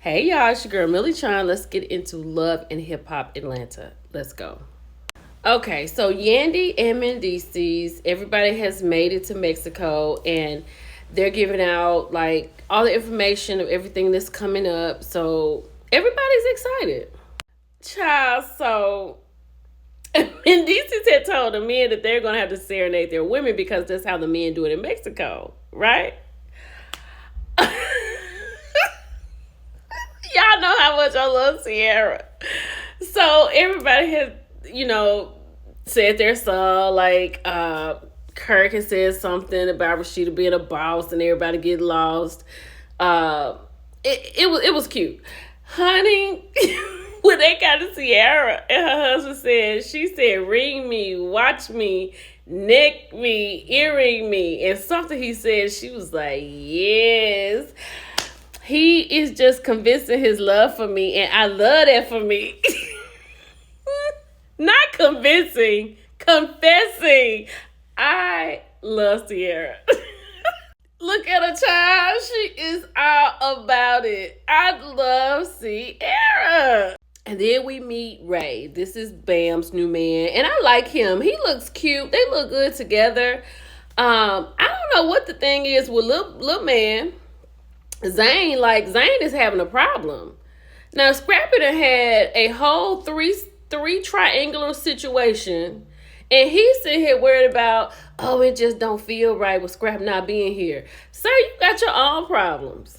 Hey y'all, it's your girl Millie Chan. Let's get into Love and Hip Hop Atlanta. Let's go. Okay, so Yandy and Mendices, everybody has made it to Mexico and they're giving out like all the information of everything that's coming up. So everybody's excited. Child, so Mendices had told the men that they're gonna have to serenade their women because that's how the men do it in Mexico, right? Y'all know how much I love Sierra. So everybody has, said their song. Like Kirk has said something about Rashida being a boss and everybody getting lost. Uh, it was cute, honey. When they got to Sierra and her husband said, she said, "Ring me, watch me, neck me, earring me," and something he said, she was like, "Yes." He is just convincing his love for me, and I love that for me. Not convincing, confessing. I love Sierra. Look at her, child. She is all about it. I love Sierra. And then we meet Ray. This is Bam's new man, and I like him. He looks cute. They look good together. I don't know what the thing is with little man. Zane is having a problem. Now Scrappy done had a whole three triangular situation, and he's sitting here worried about, oh, it just don't feel right with Scrap not being here. Sir, you got your own problems.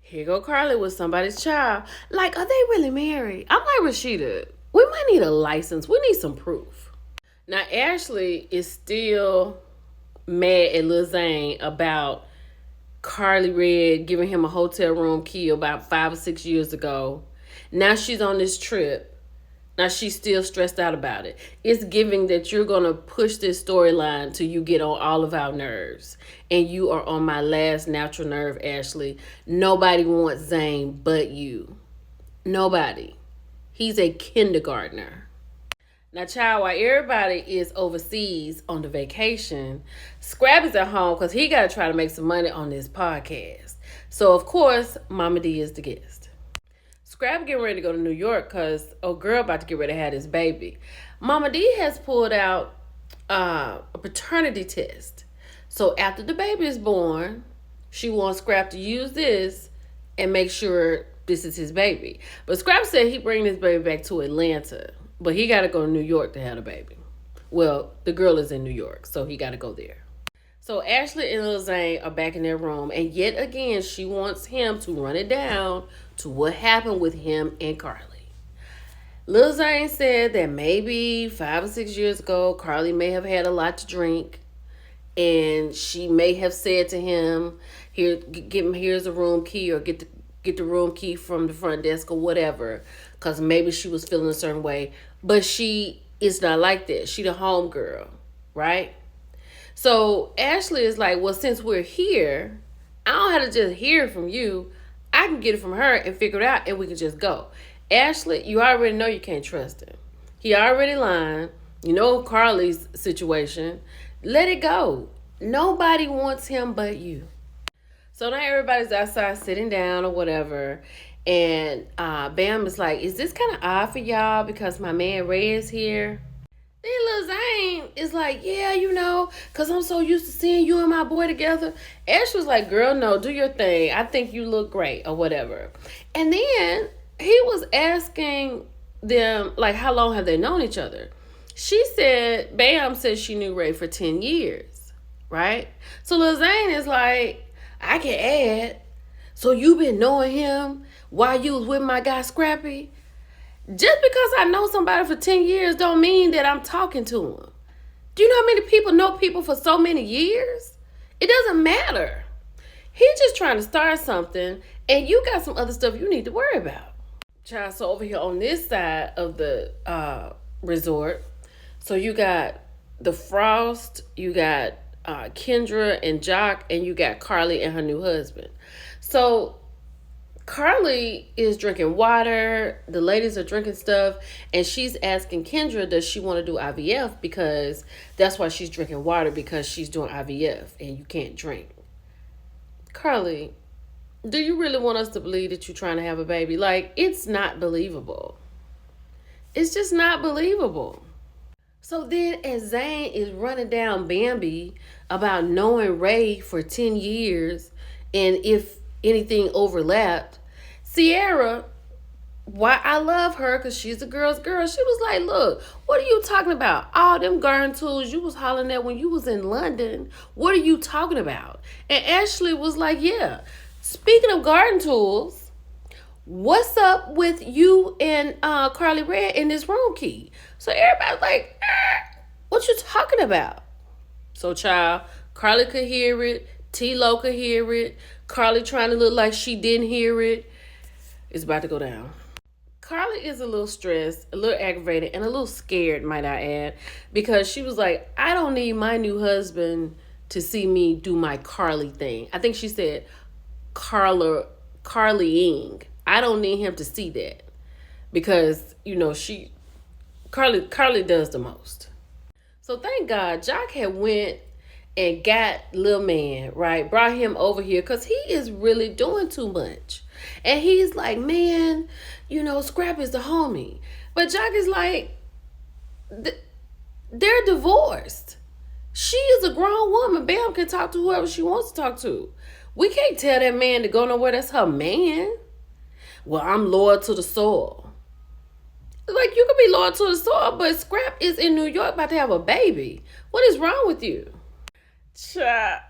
Here go Carly with somebody's child. Like, are they really married? I'm like, Rashida, we might need a license. We need some proof. Now Ashley is still mad at Lil Zane about Carly Red giving him a hotel room key about 5 or 6 years ago. Now she's on this trip. Now she's still stressed out about it. It's giving that you're going to push this storyline till you get on all of our nerves. And you are on my last natural nerve, Ashley. Nobody wants Zane but you. Nobody. He's a kindergartner. Now, child, while everybody is overseas on the vacation, Scrap is at home because he got to try to make some money on this podcast. So, of course, Mama D is the guest. Scrap getting ready to go to New York because old girl about to get ready to have this baby. Mama D has pulled out a paternity test. So, after the baby is born, she wants Scrap to use this and make sure this is his baby. But Scrap said he bring this baby back to Atlanta. But he got to go to New York to have a baby. Well, the girl is in New York, so he got to go there. So Ashley and Lil Zane are back in their room. And yet again, she wants him to run it down to what happened with him and Carly. Lil Zane said that maybe 5 or 6 years ago, Carly may have had a lot to drink. And she may have said to him, here's a room key, or get the room key from the front desk or whatever, because maybe she was feeling a certain way. But she is not like that. She the home girl, right? So Ashley is like, well, since we're here, I don't have to just hear it from you. I can get it from her and figure it out, and we can just go. Ashley, you already know you can't trust him. He already lying. You know Carly's situation. Let it go. Nobody wants him but you. So now everybody's outside sitting down or whatever. And Bam is like, is this kind of odd for y'all because my man Ray is here? Then Lil Zane is like, yeah, because I'm so used to seeing you and my boy together. Ash was like, girl, no, do your thing. I think you look great or whatever. And then he was asking them, like, how long have they known each other? Bam said she knew Ray for 10 years, right? So Lil Zane is like, I can add, so you been knowing him while you was with my guy Scrappy? Just because I know somebody for 10 years don't mean that I'm talking to him. Do you know how many people know people for so many years? It doesn't matter. He's just trying to start something, and you got some other stuff you need to worry about. Child, so over here on this side of the resort, so you got the Frost, you got Kendra and Jock, and you got Carly and her new husband. So Carly is drinking water, the ladies are drinking stuff, and she's asking Kendra, does she want to do IVF? Because that's why she's drinking water, because she's doing IVF and you can't drink. Carly, Do you really want us to believe that you're trying to have a baby? Like, it's not believable. It's just not believable. So then, as Zane is running down Bambi about knowing Ray for 10 years and if anything overlapped, Sierra, why I love her because she's a girl's girl, she was like, look, what are you talking about? All them garden tools you was hollering at when you was in London, what are you talking about? And Ashley was like, yeah, speaking of garden tools, what's up with you and Carly Red in this room key? So everybody's like, what you talking about? So child, Carly could hear it, T-Lo could hear it, Carly trying to look like she didn't hear it. It's about to go down. Carly is a little stressed, a little aggravated, and a little scared, might I add, because she was like, I don't need my new husband to see me do my Carly thing. I think she said Carlying. I don't need him to see that because, Carly does the most. So thank God Jock had went and got Lil Man, right? Brought him over here because he is really doing too much. And he's like, man, Scrap is the homie. But Jock is like, they're divorced. She is a grown woman. Bam can talk to whoever she wants to talk to. We can't tell that man to go nowhere. That's her man. Well, I'm loyal to the soil. Like, you could be loyal to the soil, but Scrap is in New York about to have a baby. What is wrong with you? Child.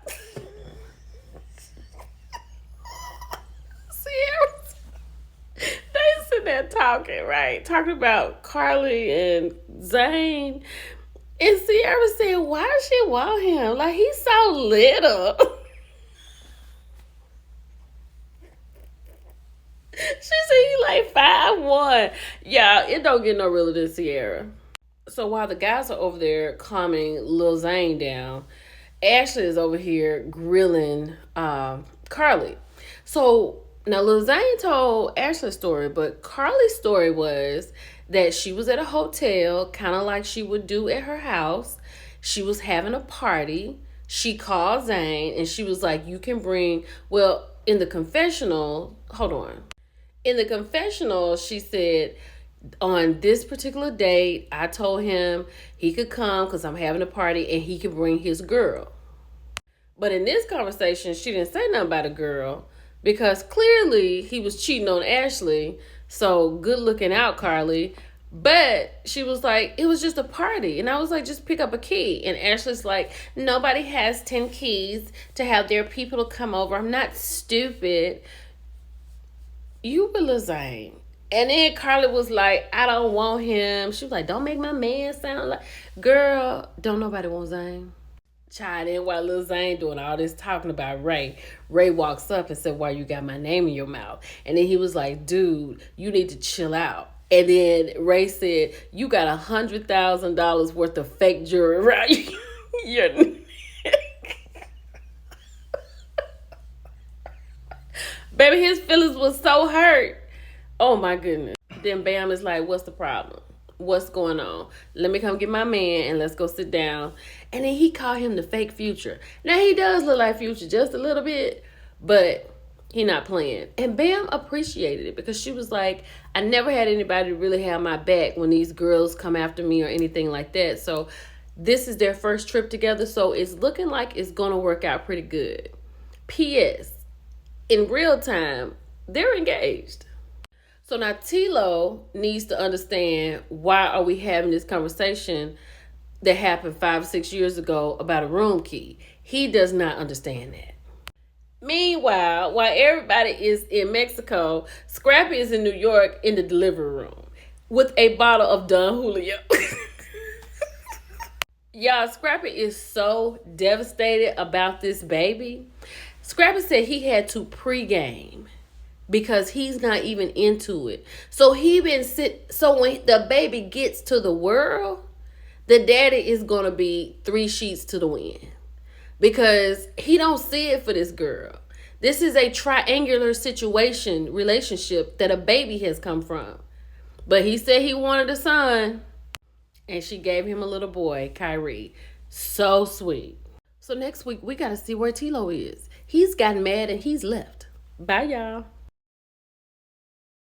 They sitting there talking, right? Talking about Carly and Zane. And Sierra said, why does she want him? Like, he's so little. She said he like 5'1". Yeah, it don't get no realer than Sierra. So while the guys are over there calming Lil Zane down, Ashley is over here grilling Carly. So now Lil Zane told Ashley's story, but Carly's story was that she was at a hotel, kind of like she would do at her house. She was having a party. She called Zane and she was like, you can bring, in the confessional, hold on. In the confessional, she said, on this particular date, I told him he could come because I'm having a party and he could bring his girl. But in this conversation, she didn't say nothing about a girl because clearly he was cheating on Ashley. So good looking out, Carly. But she was like, it was just a party. And I was like, just pick up a key. And Ashley's like, nobody has 10 keys to have their people to come over. I'm not stupid. You were Lil Zane. And then Carly was like, I don't want him. She was like, don't make my man sound like... Girl, don't nobody want Zane. Child, and while Lil Zane doing all this talking about Ray walks up and said, why you got my name in your mouth? And then he was like, dude, you need to chill out. And then Ray said, you got $100,000 worth of fake jewelry around your neck. Baby, his feelings was so hurt. Oh my goodness. Then Bam is like, what's the problem? What's going on? Let me come get my man and let's go sit down. And then he called him the fake Future. Now he does look like Future just a little bit, but he not playing. And Bam appreciated it because she was like, I never had anybody really have my back when these girls come after me or anything like that. So this is their first trip together. So it's looking like it's going to work out pretty good. P.S. In real time, they're engaged. So now T-Lo needs to understand, why are we having this conversation that happened 5 or 6 years ago about a room key? He does not understand that. Meanwhile, while everybody is in Mexico, Scrappy is in New York in the delivery room with a bottle of Don Julio. Y'all, Scrappy is so devastated about this baby. Scrappy said he had to pregame because he's not even into it. So so when the baby gets to the world, the daddy is going to be 3 sheets to the wind because he don't see it for this girl. This is a triangular relationship that a baby has come from. But he said he wanted a son and she gave him a little boy, Kyrie. So sweet. So next week, we got to see where T-Lo is. He's gotten mad and he's left. Bye, y'all.